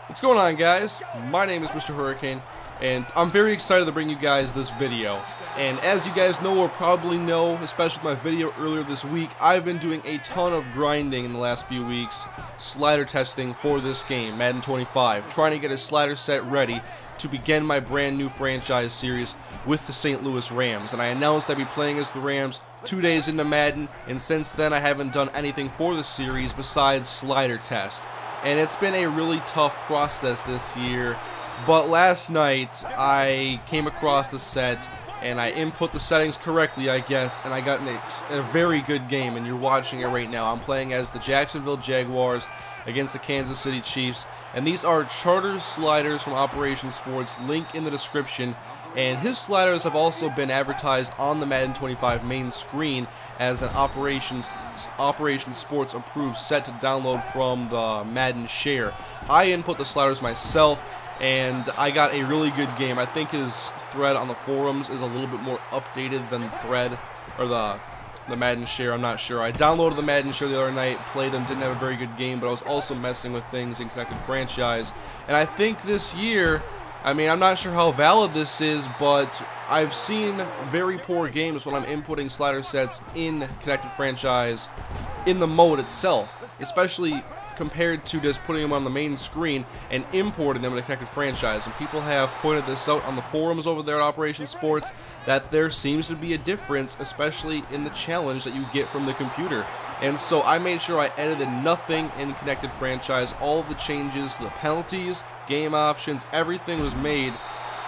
What's going on, guys? My name is Mr. Hurricane, and I'm very excited to bring you guys this video. And as you guys know or probably know, especially with my video earlier this week, I've been doing a ton of grinding in the last few weeks, slider testing for this game, Madden 25, trying to get a slider set ready to begin my brand new franchise series with the St. Louis Rams. And I announced I'd be playing as the Rams 2 days into Madden, and since then I haven't done anything for the series besides slider test. And it's been a really tough process this year, but last night I came across the set and I input the settings correctly, I guess, and I got a very good game, and you're watching it right now. I'm playing as the Jacksonville Jaguars against the Kansas City Chiefs, and these are Charter sliders from Operation Sports, link in the description. And his sliders have also been advertised on the Madden 25 main screen as an Operation Sports approved set to download from the Madden share. I input the sliders myself, and I got a really good game. I think his thread on the forums is a little bit more updated than the thread, or the Madden share, I'm not sure. I downloaded the Madden share the other night, played him, didn't have a very good game, but I was also messing with things in Connected Franchise. And I think this year, I mean, I'm not sure how valid this is, but I've seen very poor games when I'm inputting slider sets in Connected Franchise in the mode itself, especially compared to just putting them on the main screen and importing them into Connected Franchise. And people have pointed this out on the forums over there at Operation Sports, that there seems to be a difference, especially in the challenge that you get from the computer. And so I made sure I edited nothing in Connected Franchise. All of the changes, the penalties, game options, everything was made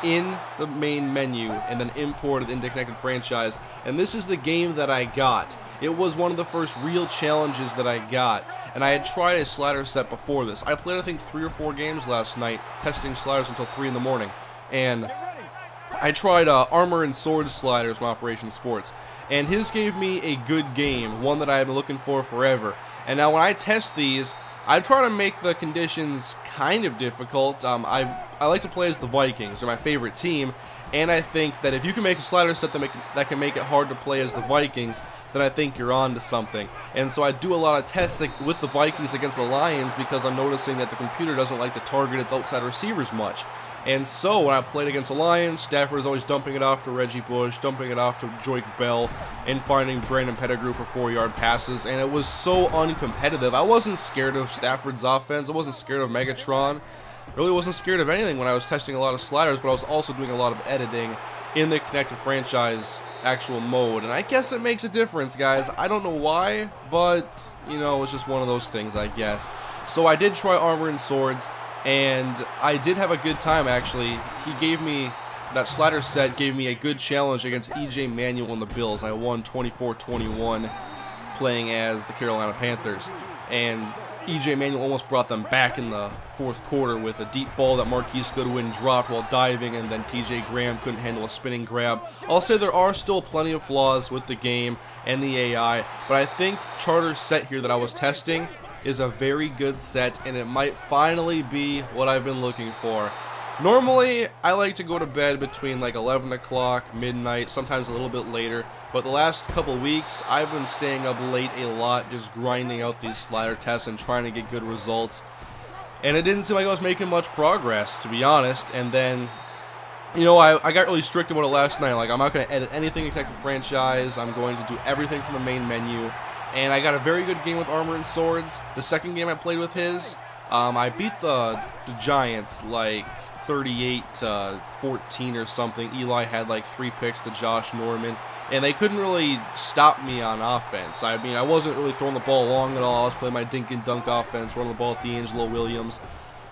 in the main menu and then imported into Connected Franchise. And this is the game that I got. It was one of the first real challenges that I got, and I had tried a slider set before this. I played, I think, 3 or 4 games last night, testing sliders until 3 in the morning, and I tried Armor and Sword sliders from Operation Sports, and his gave me a good game, one that I had been looking for forever. And now when I test these, I try to make the conditions kind of difficult. I like to play as the Vikings. They're my favorite team, and I think that if you can make a slider set that can make it hard to play as the Vikings, then I think you're on to something. And so I do a lot of tests with the Vikings against the Lions, because I'm noticing that the computer doesn't like to target its outside receivers much. And so when I played against the Lions, Stafford is always dumping it off to Reggie Bush, dumping it off to Joik Bell, and finding Brandon Pettigrew for 4-yard passes, and it was so uncompetitive. I wasn't scared of Stafford's offense, I wasn't scared of Megatron, really wasn't scared of anything when I was testing a lot of sliders, but I was also doing a lot of editing in the Connected Franchise actual mode, and I guess it makes a difference, guys. I don't know why, but, you know, it's just one of those things, I guess. So I did try Armor and Swords, and I did have a good time, actually. He gave me, that slider set gave me a good challenge against E.J. Manuel and the Bills. I won 24-21 playing as the Carolina Panthers, and E.J. Manuel almost brought them back in the 4th quarter with a deep ball that Marquise Goodwin dropped while diving, and then T.J. Graham couldn't handle a spinning grab. I'll say there are still plenty of flaws with the game and the AI, but I think Charter's set here that I was testing is a very good set, and it might finally be what I've been looking for. Normally, I like to go to bed between like 11 o'clock, midnight, sometimes a little bit later, but the last couple weeks, I've been staying up late a lot, just grinding out these slider tests and trying to get good results. And it didn't seem like I was making much progress, to be honest. And then, you know, I got really strict about it last night. Like, I'm not going to edit anything in Connected Franchise. I'm going to do everything from the main menu. And I got a very good game with Armor and Swords. The second game I played with his, I beat the Giants like 38-14 or something. Eli had like 3 picks to Josh Norman, and they couldn't really stop me on offense. I mean, I wasn't really throwing the ball long at all. I was playing my dink and dunk offense, running the ball with D'Angelo Williams.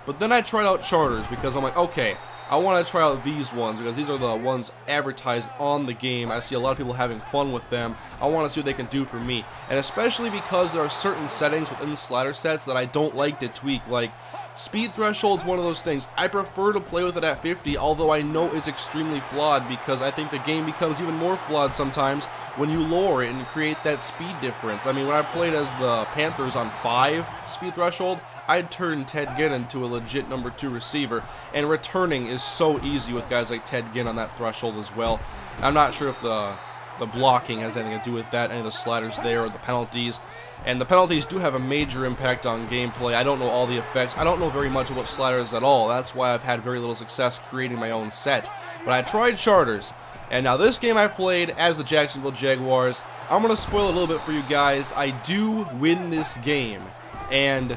But then I tried out Charters, because I'm like, okay, I want to try out these ones, because these are the ones advertised on the game. I see a lot of people having fun with them. I want to see what they can do for me. And especially because there are certain settings within the slider sets that I don't like to tweak, like speed threshold's one of those things. I prefer to play with it at 50, although I know it's extremely flawed, because I think the game becomes even more flawed sometimes when you lower it and create that speed difference. I mean, when I played as the Panthers on 5 speed threshold, I'd turn Ted Ginn into a legit number 2 receiver, and returning is so easy with guys like Ted Ginn on that threshold as well. I'm not sure if the the blocking has anything to do with that, any of the sliders there, or the penalties. And the penalties do have a major impact on gameplay. I don't know all the effects. I don't know very much about sliders at all. That's why I've had very little success creating my own set. But I tried charters. And now this game I played as the Jacksonville Jaguars. I'm going to spoil a little bit for you guys. I do win this game. And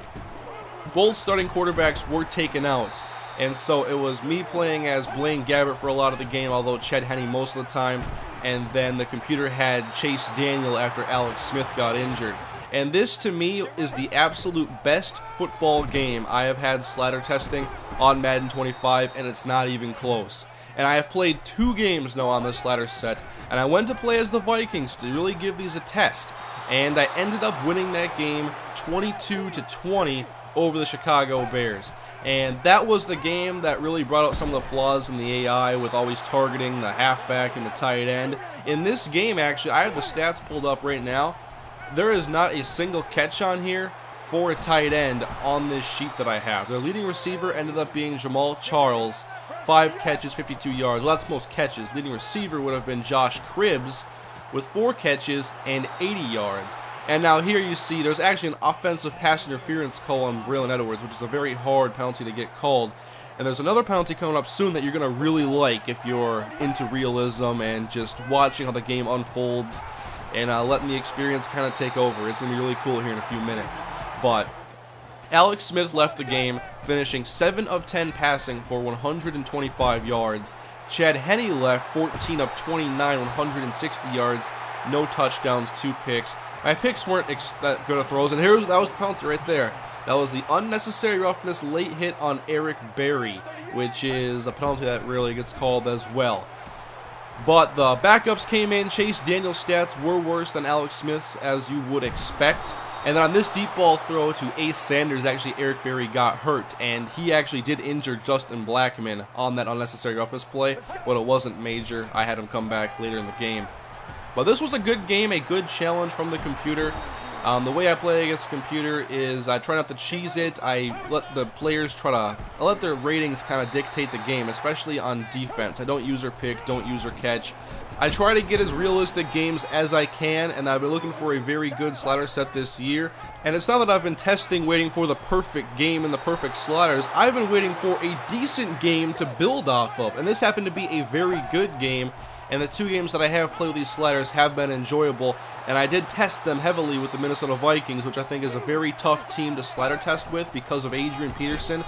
both starting quarterbacks were taken out. And so it was me playing as Blaine Gabbert for a lot of the game, although Ched Henne most of the time. And then the computer had Chase Daniel after Alex Smith got injured. And this, to me, is the absolute best football game I have had slider testing on Madden 25, and it's not even close. And I have played 2 games now on this slider set, and I went to play as the Vikings to really give these a test. And I ended up winning that game 22-20 over the Chicago Bears. And that was the game that really brought out some of the flaws in the AI with always targeting the halfback and the tight end. In this game, actually, I have the stats pulled up right now. There is not a single catch on here for a tight end on this sheet that I have. Their leading receiver ended up being Jamal Charles, 5 catches, 52 yards. Well, that's most catches. Leading receiver would have been Josh Cribbs with 4 catches and 80 yards. And now here you see there's actually an offensive pass interference call on Braylon Edwards, which is a very hard penalty to get called. And there's another penalty coming up soon that you're going to really like if you're into realism and just watching how the game unfolds and letting the experience kind of take over. It's going to be really cool here in a few minutes. But Alex Smith left the game, finishing 7 of 10 passing for 125 yards. Chad Henne left 14 of 29, 160 yards, no touchdowns, 2 picks. My picks weren't that good of throws, and that was the penalty right there. That was the unnecessary roughness late hit on Eric Berry, which is a penalty that really gets called as well. But the backups came in. Chase Daniel's stats were worse than Alex Smith's, as you would expect. And then on this deep ball throw to Ace Sanders, actually Eric Berry got hurt, and he actually did injure Justin Blackman on that unnecessary roughness play, but it wasn't major. I had him come back later in the game. But this was a good game, a good challenge from the computer. The way I play against the computer is I try not to cheese it. I let the players I let their ratings kind of dictate the game, especially on defense. I don't user pick, don't user catch. I try to get as realistic games as I can, and I've been looking for a very good slider set this year. And it's not that I've been testing, waiting for the perfect game and the perfect sliders. I've been waiting for a decent game to build off of, and this happened to be a very good game. And the 2 games that I have played with these sliders have been enjoyable, and I did test them heavily with the Minnesota Vikings, which I think is a very tough team to slider test with because of Adrian Peterson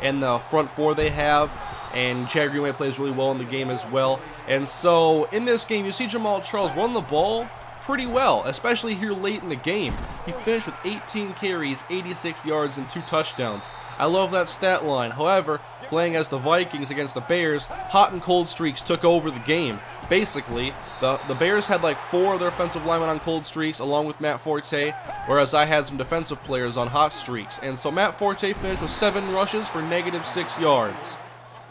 and the front 4 they have, and Chad Greenway plays really well in the game as well. And so in this game, you see Jamal Charles run the ball pretty well, especially here late in the game. He finished with 18 carries, 86 yards, and 2 touchdowns. I love that stat line. However, playing as the Vikings against the Bears, hot and cold streaks took over the game. Basically, the Bears had like 4 of their offensive linemen on cold streaks along with Matt Forte, whereas I had some defensive players on hot streaks. And so Matt Forte finished with 7 rushes for -6 yards.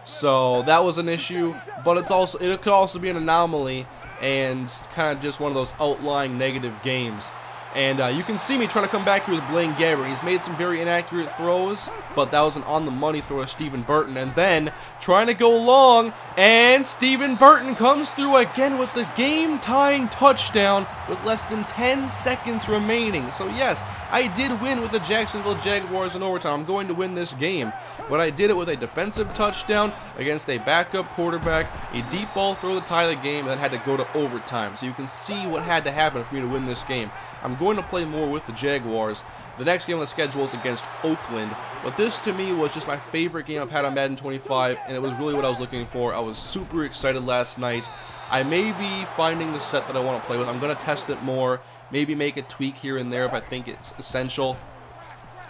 So that was an issue, but it could also be an anomaly and kind of just one of those outlying negative games. And you can see me trying to come back here with Blaine Gabbert. He's made some very inaccurate throws, but that was an on-the-money throw to Stephen Burton. And then trying to go long, and Stephen Burton comes through again with the game-tying touchdown with less than 10 seconds remaining. So yes, I did win with the Jacksonville Jaguars in overtime. I'm going to win this game. But I did it with a defensive touchdown against a backup quarterback, a deep ball throw to tie the game, and then had to go to overtime. So you can see what had to happen for me to win this game. I'm going to play more with the Jaguars. The next game on the schedule is against Oakland, but this to me was just my favorite game I've had on Madden 25, and it was really what I was looking for. I was super excited last night. I may be finding the set that I want to play with. I'm going to test it more, maybe make a tweak here and there if I think it's essential.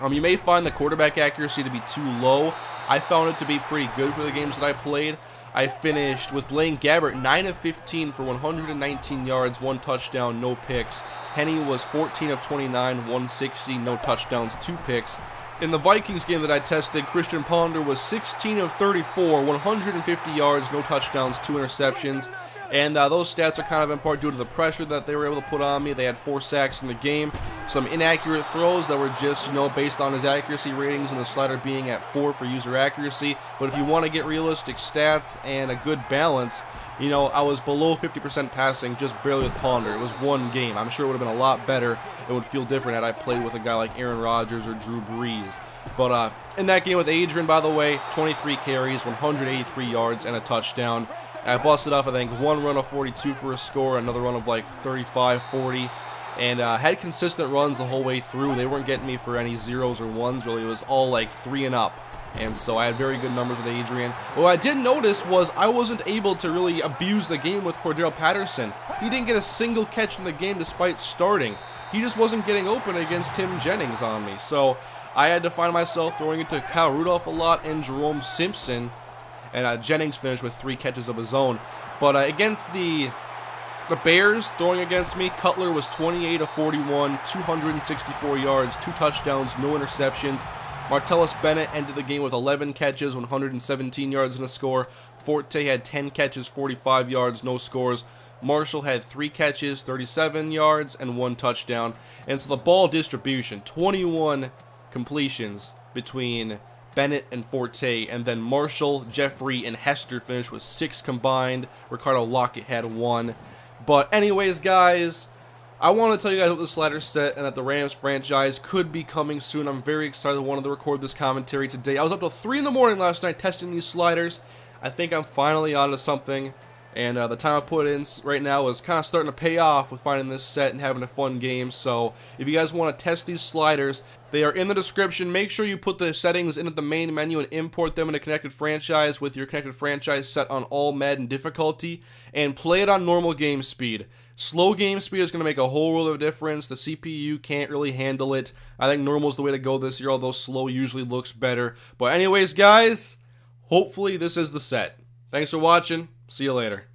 You may find the quarterback accuracy to be too low. I found it to be pretty good for the games that I played. I finished with Blaine Gabbert 9 of 15 for 119 yards, 1 touchdown, no picks. Henne was 14 of 29, 160, no touchdowns, 2 picks. In the Vikings game that I tested, Christian Ponder was 16 of 34, 150 yards, no touchdowns, 2 interceptions. And those stats are kind of in part due to the pressure that they were able to put on me. They had 4 sacks in the game, some inaccurate throws that were just, based on his accuracy ratings and the slider being at 4 for user accuracy. But if you want to get realistic stats and a good balance, You know, I was below 50% passing, just barely with Ponder. It was one game. I'm sure it would have been a lot better. It would feel different had I played with a guy like Aaron Rodgers or Drew Brees. But in that game with Adrian, by the way, 23 carries, 183 yards, and a touchdown. I busted off, I think, one run of 42 for a score, another run of like 35, 40. And had consistent runs the whole way through. They weren't getting me for any zeros or ones, really. It was all like 3 and up. And so I had very good numbers with Adrian. What I did notice was I wasn't able to really abuse the game with Cordell Patterson. He didn't get a single catch in the game despite starting. He just wasn't getting open against Tim Jennings on me. So I had to find myself throwing it to Kyle Rudolph a lot and Jerome Simpson. And Jennings finished with 3 catches of his own. But against the Bears throwing against me, Cutler was 28 of 41, 264 yards, 2 touchdowns, no interceptions. Martellus Bennett ended the game with 11 catches, 117 yards and a score. Forte had 10 catches, 45 yards, no scores. Marshall had 3 catches, 37 yards, and 1 touchdown. And so the ball distribution, 21 completions between Bennett and Forte, and then Marshall, Jeffrey, and Hester finished with 6 combined. Ricardo Lockett had 1. But anyways, guys, I want to tell you guys what the slider set and that the Rams franchise could be coming soon. I'm very excited. I wanted to record this commentary today. I was up till 3 in the morning last night testing these sliders. I think I'm finally onto something. And the time I put in right now is kind of starting to pay off with finding this set and having a fun game. So if you guys want to test these sliders, they are in the description. Make sure you put the settings into the main menu and import them into Connected Franchise with your Connected Franchise set on all Madden difficulty. And play it on normal game speed. Slow game speed is going to make a whole world of difference. The CPU can't really handle it. I think normal is the way to go this year, although slow usually looks better. But anyways, guys, hopefully this is the set. Thanks for watching. See you later.